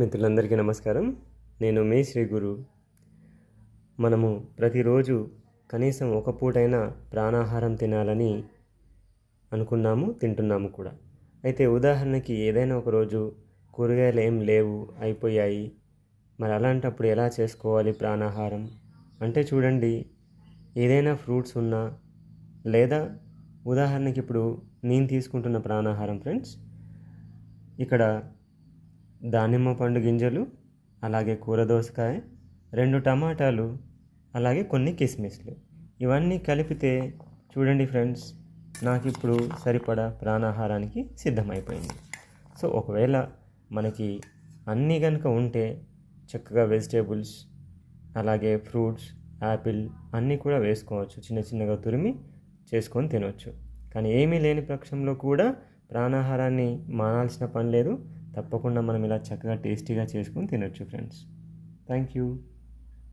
మిత్రులందరికీ నమస్కారం. నేను మీ శ్రీ గురు. మనము ప్రతిరోజు కనీసం ఒక పూటైనా ప్రాణాహారం తినాలని అనుకున్నాము, తింటున్నాము కూడా. అయితే ఉదాహరణకి ఏదైనా ఒక రోజు కూరగాయలు ఏం లేవు, అయిపోయాయి. మరి అలాంటప్పుడు ఎలా చేసుకోవాలి ప్రాణాహారం అంటే చూడండి, ఏదైనా ఫ్రూట్స్ ఉన్నా, లేదా ఉదాహరణకి ఇప్పుడు నేను తీసుకుంటున్న ప్రాణాహారం ఫ్రెండ్స్, ఇక్కడ దానిమ్మ పండు గింజలు, అలాగే కూర దోసకాయ, 2 టమాటాలు, అలాగే కొన్ని కిస్మిస్లు, ఇవన్నీ కలిపితే చూడండి ఫ్రెండ్స్, నాకు ఇప్పుడు సరిపడా ప్రాణాహారానికి సిద్ధమైపోయింది. సో ఒకవేళ మనకి అన్నీ కనుక ఉంటే చక్కగా వెజిటేబుల్స్, అలాగే ఫ్రూట్స్, యాపిల్ అన్నీ కూడా వేసుకోవచ్చు, చిన్న చిన్నగా తురిమి చేసుకొని తినవచ్చు. కానీ ఏమీ లేని పక్షంలో కూడా ప్రాణాహారాన్ని మానాల్సిన పని లేదు. తప్పకుండా మనం ఇలా చక్కగా టేస్టీగా చేసుకొని తినొచ్చు ఫ్రెండ్స్. Thank you.